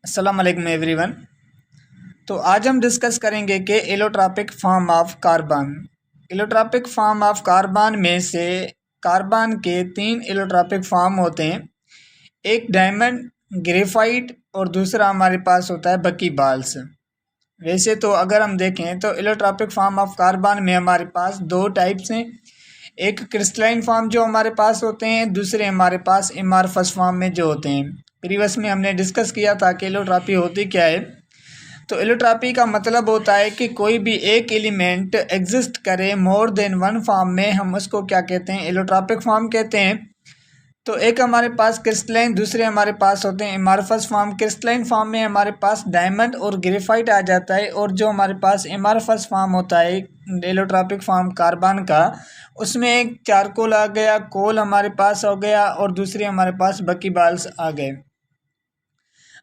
अस्सलाम वालेकुम एवरीवन। तो आज हम डिस्कस करेंगे कि allotropic form of carbon. Allotropic form of carbon में से कार्बन के 3 एलोट्रॉपिक फॉर्म होते हैं। एक डायमंड, ग्रेफाइट और दूसरा हमारे पास होता है बकीबाल्स। वैसे तो अगर हम देखें तो एलोट्रॉपिक फॉर्म ऑफ कार्बन में हमारे पास 2 टाइप्स हैं। एक क्रिस्टलाइन फॉर्म जो हमारे पास होते हैं, दूसरे हमारे पास एमॉर्फस फॉर्म में जो होते हैं। प्रीवियस में हमने डिस्कस किया था कि एलोट्रॉपी होती क्या है। तो एलोट्रॉपी का मतलब होता है कि कोई भी एक एलिमेंट एग्जिस्ट करे मोर देन वन फॉर्म में, हम उसको क्या कहते हैं, एलोट्रॉपिक फॉर्म कहते हैं। तो एक हमारे पास क्रिस्टलाइन, दूसरे हमारे पास होते हैं एमॉर्फस फॉर्म। क्रिस्टलाइन फॉर्म में हमारे पास डायमंड और ग्रेफाइट आ जाता है, और जो हमारे पास एमॉर्फस फॉर्म होता है एलोट्रॉपिक फॉर्म कार्बन का, उसमें एक चारकोल आ गया, कोल हमारे पास हो गया, और दूसरे हमारे पास बकीबाल्स आ गए।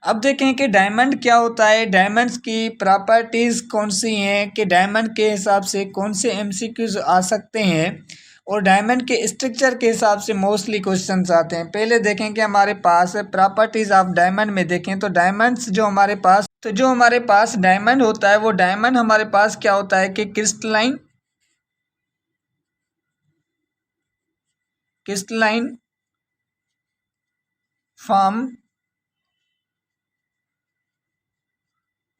अब देखें कि डायमंड क्या होता है, डायमंड्स की प्रॉपर्टीज़ कौन सी हैं, कि डायमंड के हिसाब से कौन से एमसीक्यूज आ सकते हैं, और डायमंड के स्ट्रक्चर के हिसाब से मोस्टली क्वेश्चंस आते हैं। पहले देखें कि हमारे पास प्रॉपर्टीज़ ऑफ डायमंड में देखें तो डायमंड्स जो हमारे पास डायमंड होता है, वो डायमंड हमारे पास क्या होता है कि crystalline form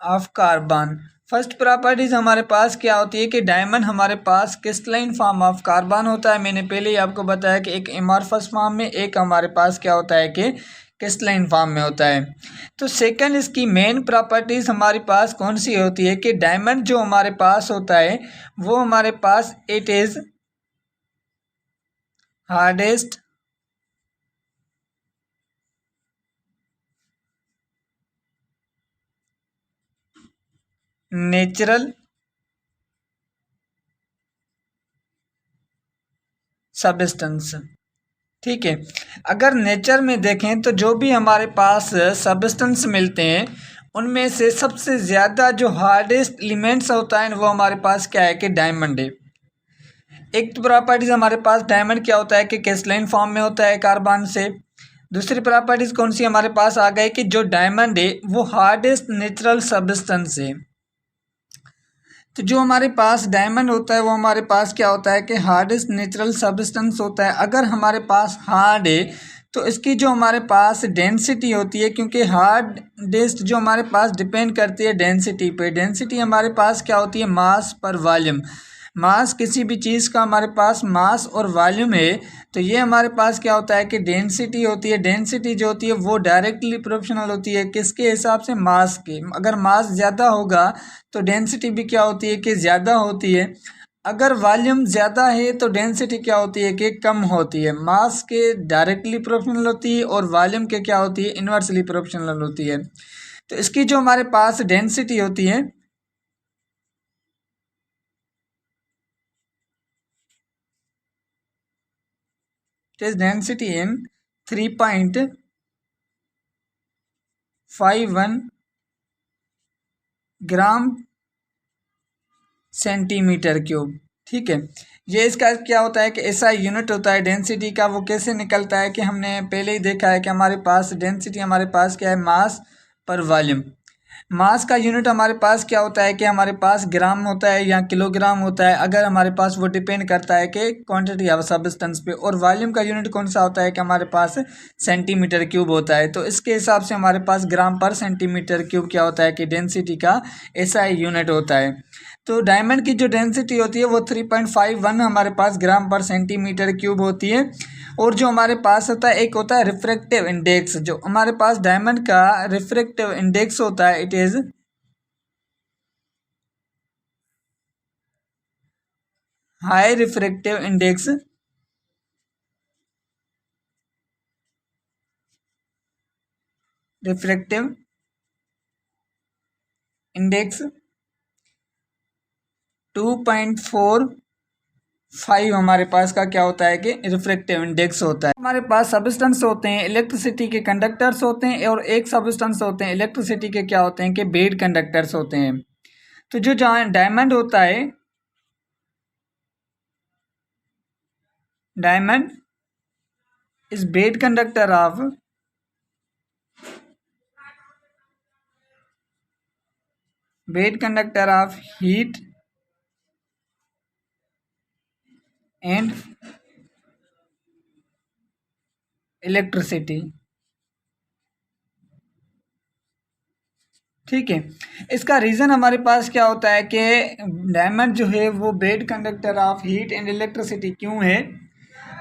of carbon. First properties हमारे पास क्या होती है कि डायमंड हमारे पास क्रिस्टलाइन फॉर्म ऑफ कार्बन होता है। मैंने पहले ही आपको बताया कि एक एमॉर्फस फॉर्म में, एक हमारे पास क्या होता है कि क्रिस्टलाइन फॉर्म में होता है। तो सेकंड, इसकी मेन प्रॉपर्टीज हमारे पास कौन सी होती है कि डायमंड जो हमारे पास होता है वो हमारे पास it is hardest natural substance. ठीक है, अगर नेचर में देखें तो जो भी हमारे पास सब्सटेंस मिलते हैं उनमें से सबसे ज़्यादा जो हार्डेस्ट एलिमेंट्स होता है वो हमारे पास क्या है कि डायमंड है। एक तो प्रॉपर्टीज हमारे पास डायमंड क्या होता है कि क्रिस्टलाइन फॉर्म में होता है कार्बन से। दूसरी प्रॉपर्टीज कौन सी हमारे पास आ गई कि जो डायमंड है वो हार्डेस्ट नेचुरल सब्सटेंस है। तो जो हमारे पास डायमंड होता है वो हमारे पास क्या होता है कि हार्डेस्ट नेचुरल सब्सटेंस होता है। अगर हमारे पास हार्ड है तो इसकी जो हमारे पास डेंसिटी होती है, क्योंकि हार्डेस्ट जो हमारे पास डिपेंड करती है डेंसिटी पे। डेंसिटी हमारे पास क्या होती है, मास पर वॉल्यूम। मास किसी भी चीज़ का हमारे पास मास और वॉल्यूम है, तो ये हमारे पास क्या होता है कि डेंसिटी होती है। डेंसिटी जो होती है वो डायरेक्टली प्रोपोर्शनल होती है किसके हिसाब से, मास के। अगर मास ज़्यादा होगा तो डेंसिटी भी क्या होती है कि ज़्यादा होती है। अगर वॉल्यूम ज़्यादा है तो डेंसिटी क्या होती है कि कम होती है। मास के डायरेक्टली प्रोपोर्शनल होती है और वॉल्यूम के क्या होती है, इन्वर्सली प्रोपोर्शनल होती है। तो इसकी जो हमारे पास डेंसिटी होती है, it is density in 3.51 gram centimetre cube. ठीक है, ये इसका क्या होता है कि ऐसा यूनिट होता है डेंसिटी का। वो कैसे निकलता है कि हमने पहले ही देखा है कि हमारे पास डेंसिटी हमारे पास क्या है, मास पर वॉल्यूम। मास का यूनिट हमारे पास क्या होता है कि हमारे पास ग्राम होता है या किलोग्राम होता है। अगर हमारे पास वो डिपेंड करता है कि क्वांटिटी ऑफ सब्सटेंस पे। और वॉल्यूम का यूनिट कौन सा होता है कि हमारे पास सेंटीमीटर क्यूब होता है। तो इसके हिसाब से हमारे पास ग्राम पर सेंटीमीटर क्यूब क्या होता है कि डेंसिटी का ऐसा यूनिट होता है। तो डायमंड की जो डेंसिटी होती है वो 3.51 हमारे पास ग्राम पर सेंटीमीटर क्यूब होती है। और जो हमारे पास होता है, एक होता है रिफ्रैक्टिव इंडेक्स। जो हमारे पास डायमंड का रिफ्रैक्टिव इंडेक्स होता है, it is high refractive index. Refractive index 2.45 हमारे पास का क्या होता है कि रिफ्रैक्टिव इंडेक्स होता है। हमारे पास सब्सटेंस होते हैं इलेक्ट्रिसिटी के कंडक्टर्स होते हैं, और एक सब्सटेंस होते हैं इलेक्ट्रिसिटी के क्या होते हैं कि बेड कंडक्टर्स होते हैं। तो जो डायमंड होता है, diamond is bed conductor of bed conductor of heat and electricity. ठीक है, इसका रीज़न हमारे पास क्या होता है कि डायमंड जो है वो bed conductor of heat and electricity क्यों है।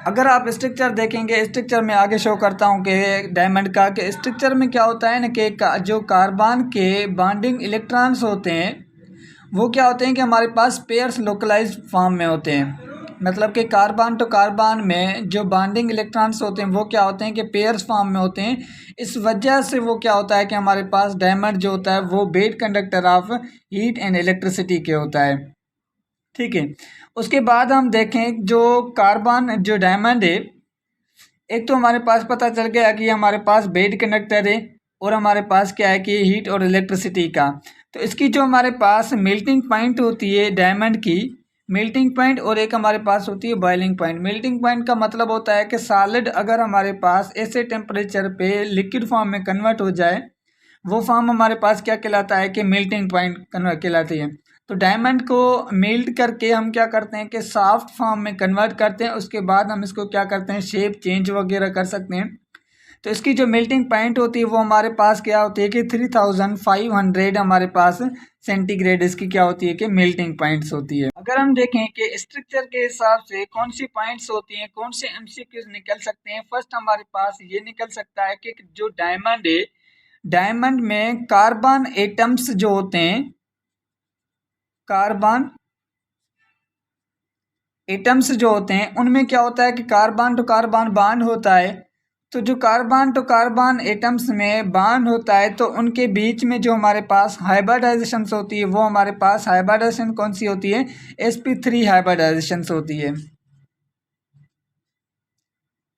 अगर आप स्ट्रक्चर देखेंगे, स्ट्रक्चर में आगे शो करता हूँ कि डायमंड का कि स्ट्रक्चर में क्या होता है ना कि जो कार्बन के बॉन्डिंग इलेक्ट्रॉन्स होते हैं वो क्या होते हैं कि हमारे पास पेयर्स लोकलाइज्ड फॉर्म में होते हैं। मतलब कि कार्बन टू कार्बन में जो बॉन्डिंग इलेक्ट्रॉन्स होते हैं वो क्या होते हैं कि पेयर्स फॉर्म में होते हैं। इस वजह से वो क्या होता है कि हमारे पास डायमंड जो होता है वो bed conductor of heat and electricity के होता है। ठीक है, उसके बाद हम देखें जो कार्बन जो डायमंड है, एक तो हमारे पास पता चल गया कि हमारे पास बेड कंडक्टर है और हमारे पास क्या है कि हीट और इलेक्ट्रिसिटी का। तो इसकी जो हमारे पास मेल्टिंग पॉइंट होती है डायमंड की, मेल्टिंग पॉइंट, और एक हमारे पास होती है बॉइलिंग पॉइंट। मेल्टिंग पॉइंट का मतलब होता है कि सॉलिड अगर हमारे पास ऐसे टेम्परेचर पे लिक्विड फॉर्म में कन्वर्ट हो जाए, वो फॉर्म हमारे पास क्या कहलाता है कि मेल्टिंग पॉइंट कहलाती है। तो डायमंड को मेल्ट करके हम क्या करते हैं कि सॉफ्ट फॉर्म में कन्वर्ट करते हैं, उसके बाद हम इसको क्या करते हैं शेप चेंज वगैरह कर सकते हैं। तो इसकी जो मेल्टिंग पॉइंट होती है वो हमारे पास क्या होती है कि 3500 हमारे पास सेंटीग्रेड इसकी क्या होती है कि मेल्टिंग पॉइंट्स होती है। अगर हम देखें कि स्ट्रक्चर के हिसाब से कौन सी पॉइंट्स होती हैं, कौन से एमसीक्यूज निकल सकते हैं, फर्स्ट हमारे पास ये निकल सकता है कि जो डायमंड है, डायमंड में कार्बन एटम्स जो होते हैं, कार्बन एटम्स जो होते हैं उनमें क्या होता है कि कार्बन टू कार्बन बॉन्ड होता है। तो जो कार्बन टू कार्बन एटम्स में बॉन्ड होता है तो उनके बीच में जो हमारे पास हाइब्रिडाइजेशन होती है वो हमारे पास हाइब्रिडाइजेशन कौन सी होती है, sp3 हाइब्रिडाइजेशन होती है।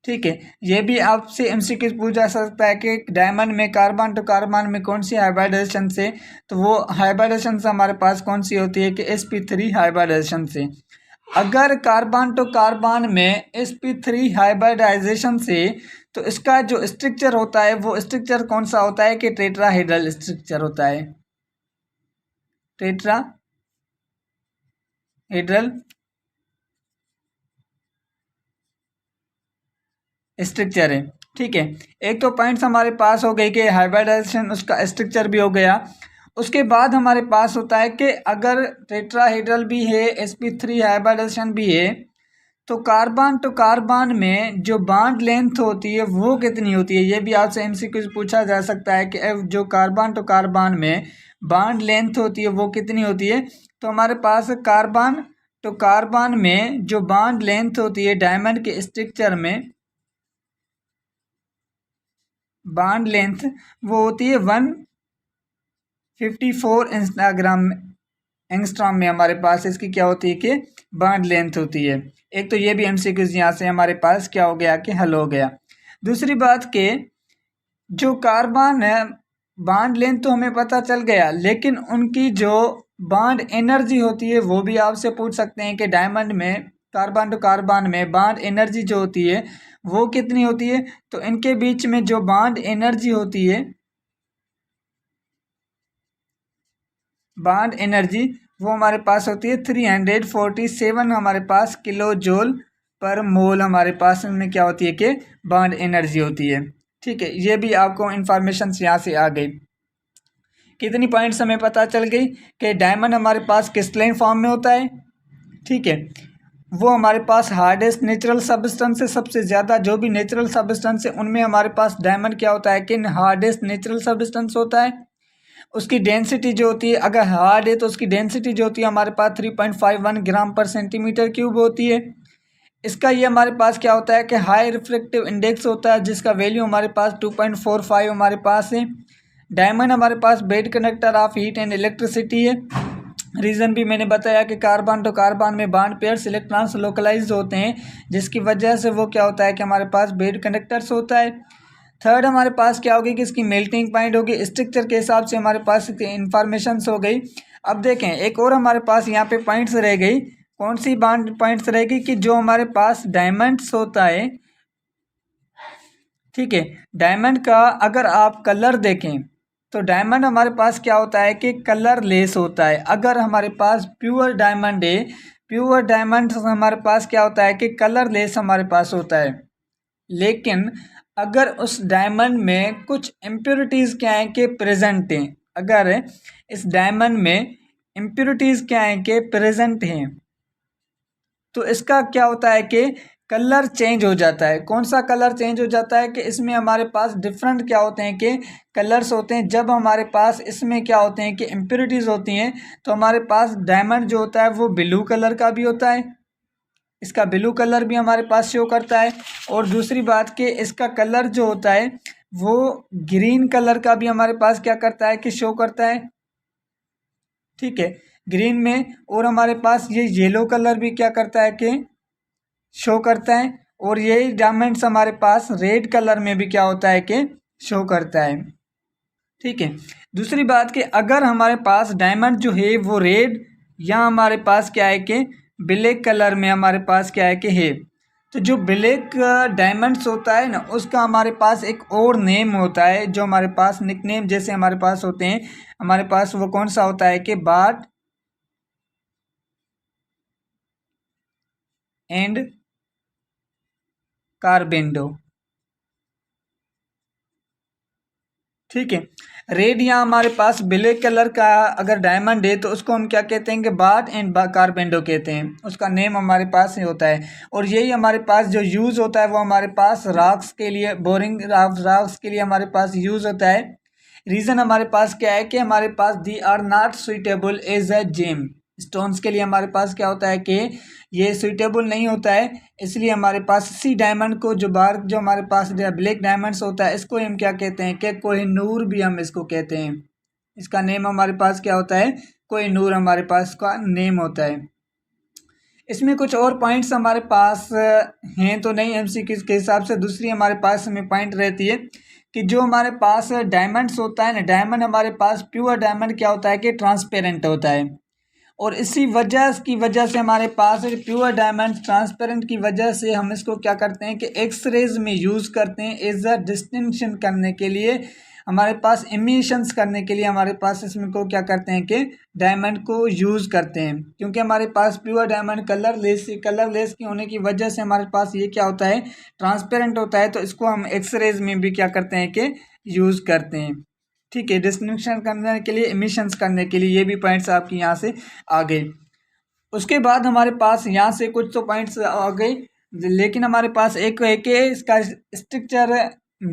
ठीक है, ये भी आपसे एमसीक्यू पूछा सकता है कि डायमंड में कार्बन टू कार्बन में कौन सी हाइब्रिडाइजेशन से, तो वो हाइब्रिडाइजेशन हमारे पास कौन सी होती है कि sp3 हाइब्रिडाइजेशन से। अगर कार्बन टू कार्बन में sp3 हाइब्रिडाइजेशन से, तो इसका जो स्ट्रक्चर होता है वो स्ट्रक्चर कौन सा होता है कि टेट्राहेड्रल स्ट्रक्चर होता है, टेट्राहेड्रल स्ट्रक्चर है। ठीक है, एक तो पॉइंट्स हमारे पास हो गई कि हाइब्रिडाइजेशन उसका स्ट्रक्चर भी हो गया। उसके बाद हमारे पास होता है कि अगर टेट्राहेड्रल भी है, sp3 हाइब्रिडाइजेशन भी है, तो कार्बन टू कार्बन में जो बॉन्ड लेंथ होती है वो कितनी होती है। ये भी आपसे एमसीक्यू पूछा जा सकता है कि जो कार्बन टू कार्बन में बॉन्ड लेंथ होती है वो कितनी होती है। तो हमारे पास कार्बन टू कार्बन में जो बॉन्ड लेंथ होती है डायमंड के स्ट्रक्चर में, बॉन्ड लेंथ वो होती है 154 एंगस्ट्रॉम में हमारे पास इसकी क्या होती है कि बॉन्ड लेंथ होती है। एक तो ये भी एमसीक्यूज यहाँ से हमारे पास क्या हो गया कि हल हो गया। दूसरी बात के जो कार्बन है बॉन्ड लेंथ तो हमें पता चल गया, लेकिन उनकी जो बॉन्ड एनर्जी होती है वो भी आपसे पूछ सकते हैं कि डायमंड में कार्बन टू कार्बन में बॉन्ड एनर्जी जो होती है वो कितनी होती है। तो इनके बीच में जो बॉन्ड एनर्जी होती है, बॉन्ड एनर्जी वो हमारे पास होती है 347 हमारे पास किलो जूल पर मोल हमारे पास इनमें क्या होती है कि बॉन्ड एनर्जी होती है। ठीक है, ये भी आपको इंफॉर्मेशन यहाँ से आ गई। कितनी पॉइंट्स हमें पता चल गई कि डायमंड हमारे पास क्रिस्टलाइन फॉर्म में होता है। ठीक है, वो हमारे पास हार्डेस्ट नेचुरल सब्सटेंस है, सबसे ज़्यादा जो भी नेचुरल सब्सटेंस है उनमें हमारे पास डायमंड क्या होता है कि हार्डेस्ट नेचुरल सब्सटेंस होता है। उसकी डेंसिटी जो होती है, अगर हार्ड है तो उसकी डेंसिटी जो होती है हमारे पास 3.51 ग्राम पर सेंटीमीटर क्यूब होती है। इसका ये हमारे पास क्या होता है कि हाई रिफ्लेक्टिव इंडेक्स होता है जिसका वैल्यू हमारे पास 2.45 हमारे पास है। डायमंड हमारे पास bad conductor of heat and electricity है। रीज़न भी मैंने बताया कि कार्बन टू कार्बन में बॉन्ड पेयर्स इलेक्ट्रॉन्स लोकलाइज होते हैं, जिसकी वजह से वो क्या होता है कि हमारे पास बेड कंडक्टर्स होता है। थर्ड हमारे पास क्या होगी कि इसकी मेल्टिंग पॉइंट होगी, स्ट्रक्चर के हिसाब से हमारे पास इंफॉर्मेशन हो गई। अब देखें एक और हमारे पास यहाँ पे पॉइंट्स रह गई, कौन सी बॉन्ड पॉइंट्स रहेगी कि जो हमारे पास डायमंड्स होता है। ठीक है, डायमंड का अगर आप कलर देखें तो डायमंड हमारे पास क्या होता है कि कलरलेस होता है। अगर हमारे पास प्योर डायमंड है, प्योर डायमंड हमारे पास क्या होता है कि कलरलेस हमारे पास होता है। लेकिन अगर उस डायमंड में कुछ इम्प्योरिटीज़ क्या है कि प्रेजेंट हैं, अगर इस डायमंड में इम्प्योरिटीज़ क्या है कि प्रेजेंट हैं, तो इसका क्या होता है कि कलर चेंज हो जाता है। कौन सा कलर चेंज हो जाता है कि इसमें हमारे पास डिफरेंट क्या होते हैं कि कलर्स होते हैं। जब हमारे पास इसमें क्या होते हैं कि इम्प्योरिटीज़ होती हैं, तो हमारे पास डायमंड जो होता है वो ब्लू कलर का भी होता है, इसका ब्लू कलर भी हमारे पास शो करता है। और दूसरी बात कि इसका कलर जो होता है वो ग्रीन कलर का भी हमारे पास क्या करता है कि शो करता है, ठीक है, ग्रीन में। और हमारे पास ये येलो कलर भी क्या करता है कि शो करता है। और यही डायमंड्स हमारे पास रेड कलर में भी क्या होता है कि शो करता है, ठीक है। दूसरी बात कि अगर हमारे पास डायमंड जो है वो रेड या हमारे पास क्या है कि ब्लैक कलर में हमारे पास क्या है कि है, तो जो ब्लैक डायमंड्स होता है ना, उसका हमारे पास एक और नेम होता है, जो हमारे पास निकनेम जैसे हमारे पास होते हैं, हमारे पास वो कौन सा होता है कि बार्ट एंड कार्बेंडो, ठीक है। रेड या हमारे पास ब्लैक कलर का अगर डायमंड है तो उसको हम क्या कहते हैं कि बार्ट एंड कार्बेंडो कहते हैं, उसका नेम हमारे पास ही होता है। और यही हमारे पास जो यूज़ होता है वो हमारे पास रॉक्स के लिए, बोरिंग रॉक्स के लिए हमारे पास यूज़ होता है। रीज़न हमारे पास क्या है कि हमारे पास they are not suitable as a gem, stones के लिए हमारे पास क्या होता है कि ये सुइटेबल नहीं होता है, इसलिए हमारे पास इसी डायमंड को जो बाहर जो हमारे पास ब्लैक डायमंड्स होता है इसको हम क्या कहते हैं कि कोहिनूर भी हम इसको कहते हैं। इसका नेम हमारे पास क्या होता है, कोहिनूर हमारे पास का नेम होता है। इसमें कुछ और पॉइंट्स हमारे पास हैं तो नहीं, एमसीक्यू के हिसाब से दूसरी हमारे पास में पॉइंट रहती है कि जो हमारे पास डायमंड्स होता है ना, डायमंड हमारे पास प्योर डायमंड क्या होता है कि ट्रांसपेरेंट होता है। और इसी वजह से हमारे पास प्योर डायमंड ट्रांसपेरेंट की वजह से हम इसको क्या करते हैं कि एक्सरेज में यूज़ करते हैं एज अ डिस्टिंक्शन करने के लिए, हमारे पास इमिशंस करने के लिए हमारे पास इसमें को क्या करते हैं कि डायमंड को यूज़ करते हैं। क्योंकि हमारे पास प्योर डायमंड कलरलेस की होने की वजह से हमारे पास ये क्या होता है, ट्रांसपेरेंट होता है, तो इसको हम एक्सरेज में भी क्या करते हैं कि यूज़ करते हैं, ठीक है, डिस्टिंक्शन करने के लिए, इमिशंस करने के लिए। ये भी पॉइंट्स आपकी यहाँ से आ गए। उसके बाद हमारे पास यहाँ से कुछ तो पॉइंट्स आ गए, लेकिन हमारे पास एक है कि इसका स्ट्रक्चर,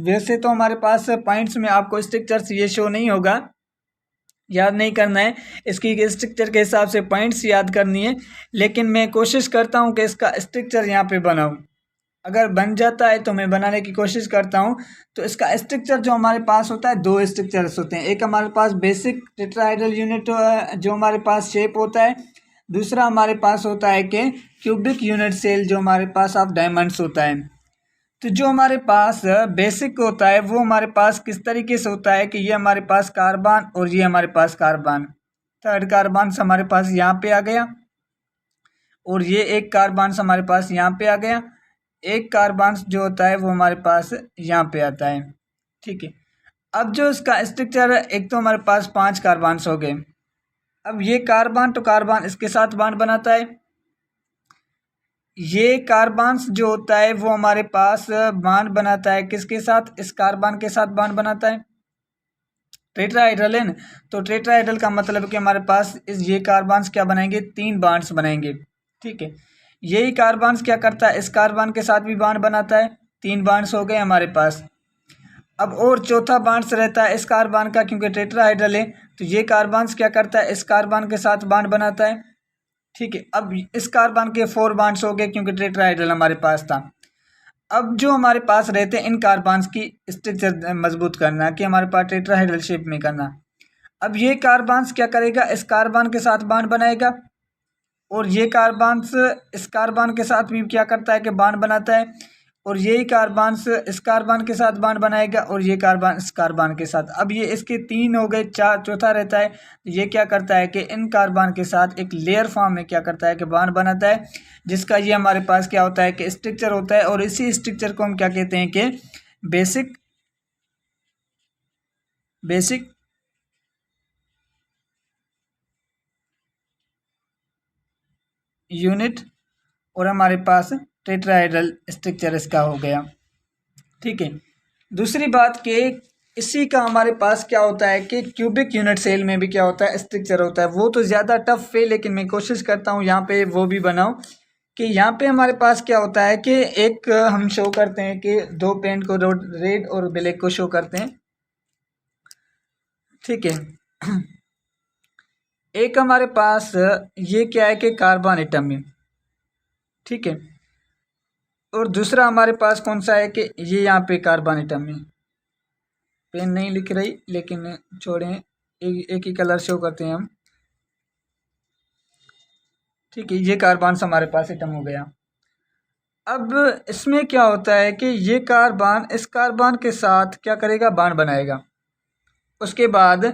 वैसे तो हमारे पास पॉइंट्स में आपको स्ट्रक्चर्स ये शो नहीं होगा, याद नहीं करना है, इसकी स्ट्रक्चर के हिसाब से पॉइंट्स याद करनी है। लेकिन मैं कोशिश करता हूँ कि इसका स्ट्रक्चर यहाँ पे बनाऊँ, अगर बन जाता है तो मैं बनाने की कोशिश करता हूँ। तो इसका स्ट्रक्चर जो हमारे पास होता है, दो स्ट्रक्चर्स होते हैं, एक हमारे पास बेसिक टेट्राहेड्रल यूनिट जो हमारे पास शेप होता है, दूसरा हमारे पास होता है कि क्यूबिक यूनिट सेल जो हमारे पास ऑफ डायमंड्स होता है। तो जो हमारे पास बेसिक होता है वो हमारे पास किस तरीके से होता है कि ये हमारे पास कार्बन और ये हमारे पास कार्बन, थर्ड कार्बन हमारे पास यहाँ पे आ गया, और ये एक कार्बन हमारे पास यहाँ पे आ गया, एक कार्बन जो होता है वो हमारे पास यहाँ पे आता है, ठीक है। अब जो इसका स्ट्रक्चर है, एक तो हमारे पास 5 कार्बन्स हो गए। अब ये कार्बन तो कार्बन इसके साथ बॉन्ड बनाता है, ये कार्बन्स जो होता है वो हमारे पास बॉन्ड बनाता है किसके साथ, इस कार्बन के साथ बॉन्ड बनाता है, टेट्राहाइड्रल है ना। तो टेट्राहाइड्रल का मतलब कि हमारे पास इस ये कार्बन्स क्या बनाएंगे, 3 बॉन्ड्स बनाएंगे, ठीक है। यही कार्बन्स क्या करता है, इस कार्बन के साथ भी बॉन्ड बनाता है, 3 बॉन्ड्स हो गए हमारे पास। अब और चौथा बॉन्ड्स रहता है इस कार्बन का, क्योंकि टेट्राहाइड्रल है तो ये कार्बन्स क्या करता है, इस कार्बन के साथ बॉन्ड बनाता है, ठीक है। अब इस कार्बन के 4 बॉन्ड्स हो गए क्योंकि टेट्राहाइड्रल हमारे पास था। अब जो हमारे पास रहते हैं इन कार्बन्स की स्ट्रक्चर मजबूत करना, कि हमारे पास टेट्राहाइड्रल शेप में करना। अब ये कार्बन्स क्या करेगा, इस कार्बन के साथ बॉन्ड बनाएगा, और ये कार्बन्स इस कार्बन के साथ भी क्या करता है कि बॉन्ड बनाता है, और यही कार्बन्स इस कार्बन के साथ बॉन्ड बनाएगा, और ये कार्बन इस कार्बन के साथ। अब ये इसके 3 हो गए, चौथा रहता है, ये क्या करता है कि इन कार्बन के साथ एक लेयर फॉर्म में क्या करता है कि बॉन्ड बनाता है, जिसका ये हमारे पास क्या होता है कि स्ट्रक्चर होता है। और इसी स्ट्रक्चर को हम क्या कहते हैं कि बेसिक यूनिट और हमारे पास टेट्राहेड्रल स्ट्रक्चर इसका हो गया। ठीक है, दूसरी बात कि इसी का हमारे पास क्या होता है कि क्यूबिक यूनिट सेल में भी क्या होता है, स्ट्रक्चर होता है। वो तो ज़्यादा टफ है, लेकिन मैं कोशिश करता हूँ यहाँ पे वो भी बनाऊँ कि यहाँ पे हमारे पास क्या होता है कि एक हम शो करते हैं कि दो पेंट को रेड और ब्लैक को शो करते हैं। ठीक है, एक हमारे पास ये क्या है कि कार्बन एटम है। ठीक है, और दूसरा हमारे पास कौन सा है कि ये यहाँ पे कार्बन एटम है। पेन नहीं लिख रही, लेकिन छोड़ें, एक ही कलर शो करते हैं हम। ठीक है, ये कार्बन से हमारे पास एटम हो गया। अब इसमें क्या होता है कि ये कार्बन इस कार्बन के साथ क्या करेगा, बॉन्ड बनाएगा। उसके बाद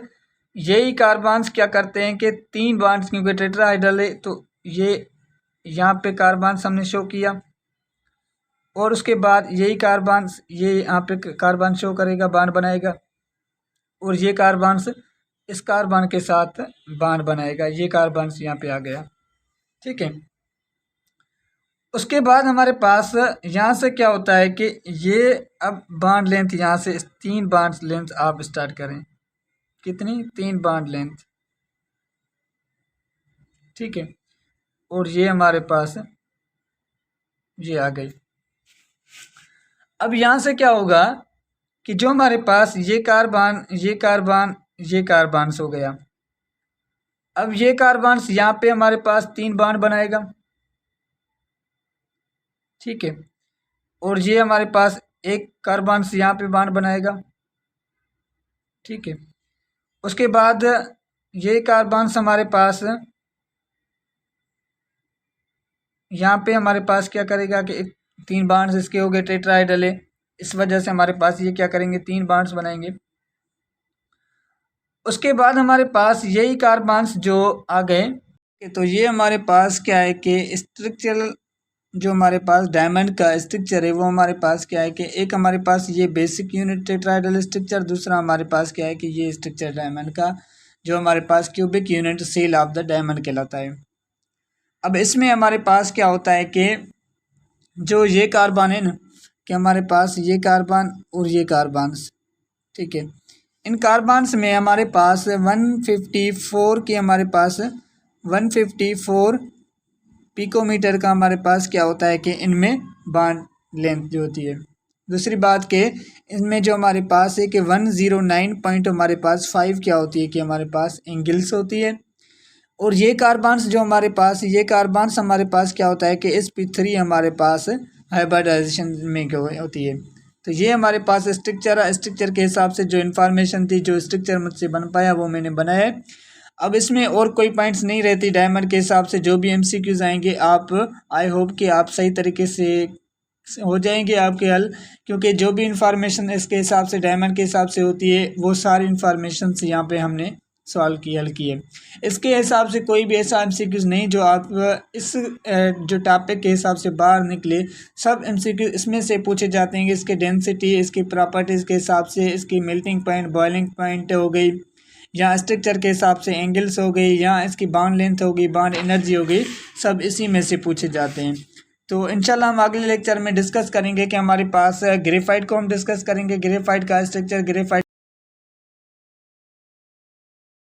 यही कार्बन्स क्या करते हैं कि तीन बॉन्ड्स, क्योंकि टेट्राहाइड्रल है तो ये यहाँ पे कार्बन्स हमने शो किया, और उसके बाद यही कार्बन्स ये यहाँ पे कार्बन शो करेगा, बॉन्ड बनाएगा, और ये कार्बन्स इस कार्बन के साथ बॉन्ड बनाएगा। ये कार्बन्स यहाँ पे आ गया। ठीक है, उसके बाद हमारे पास यहाँ से क्या होता है कि ये अब बॉन्ड लेंथ यहाँ से तीन बॉन्ड लेंथ आप स्टार्ट करें। कितनी? तीन बॉन्ड लेंथ। ठीक है, और ये हमारे पास ये आ गई। अब यहाँ से क्या होगा कि जो हमारे पास ये कार्बन ये कार्बन्स हो गया। अब ये कार्बन्स यहाँ पे हमारे पास तीन बॉन्ड बनाएगा। ठीक है, और ये हमारे पास एक कार्बन्स यहाँ पे बॉन्ड बनाएगा। ठीक है, उसके बाद ये कार्बन्स हमारे पास यहाँ पे हमारे पास क्या करेगा कि तीन बॉन्ड्स इसके हो गए, टेट्राहाइड्रल है, इस वजह से हमारे पास ये क्या करेंगे, तीन बॉन्ड्स बनाएंगे। उसके बाद हमारे पास यही कार्बन्स जो आ गए, तो ये हमारे पास क्या है कि स्ट्रक्चरल जो हमारे पास डायमंड का स्ट्रक्चर है वो हमारे पास क्या है कि एक हमारे पास ये बेसिक यूनिट टेट्राहाइड्रल स्ट्रक्चर, दूसरा हमारे पास क्या है कि ये स्ट्रक्चर डायमंड का जो हमारे पास cubic unit cell of the diamond कहलाता है। अब इसमें हमारे पास क्या होता है कि जो ये कार्बन है ना, कि हमारे पास ये कार्बन और ये कार्बन्स, ठीक है, इन कार्बन्स में हमारे पास 154 की हमारे पास 154 पिकोमीटर का हमारे पास क्या होता है कि इनमें बॉन्ड लेंथ जो होती है। दूसरी बात के इनमें जो हमारे पास है कि 109 पॉइंट हमारे पास 5 क्या होती है कि हमारे पास एंगल्स होती है। और ये कार्बन्स जो हमारे पास ये कार्बन्स हमारे पास क्या होता है कि sp3 हमारे पास हाइब्रिडाइजेशन में होती है। तो ये हमारे पास स्ट्रक्चर के हिसाब से जो इन्फॉर्मेशन थी, जो स्ट्रक्चर मुझसे बन पाया वो मैंने बनाया है। अब इसमें और कोई पॉइंट्स नहीं रहती डायमंड के हिसाब से। जो भी MCQs आएंगे आप आई होप कि आप सही तरीके से हो जाएंगे आपके हल, क्योंकि जो भी इंफॉर्मेशन इसके हिसाब से डायमंड के हिसाब से होती है वो सारी इंफॉर्मेशन से यहाँ पे हमने सवाल की हल किए। इसके हिसाब से कोई भी ऐसा MCQs नहीं जो आप इस जो टॉपिक के हिसाब से बाहर निकले। सब MCQ इसमें से पूछे जाते हैं कि इसके डेंसिटी, इसकी प्रॉपर्टीज़ के हिसाब से, इसकी मेल्टिंग पॉइंट, बॉइलिंग पॉइंट हो गई, या स्ट्रक्चर के हिसाब से एंगल्स हो गई, या इसकी बॉन्ड लेंथ हो गई, बॉन्ड एनर्जी हो गई, सब इसी में से पूछे जाते हैं। तो इंशाल्लाह हम अगले लेक्चर में डिस्कस करेंगे कि हमारे पास ग्रेफाइट को हम डिस्कस करेंगे, ग्रेफाइट का स्ट्रक्चर, ग्रेफाइट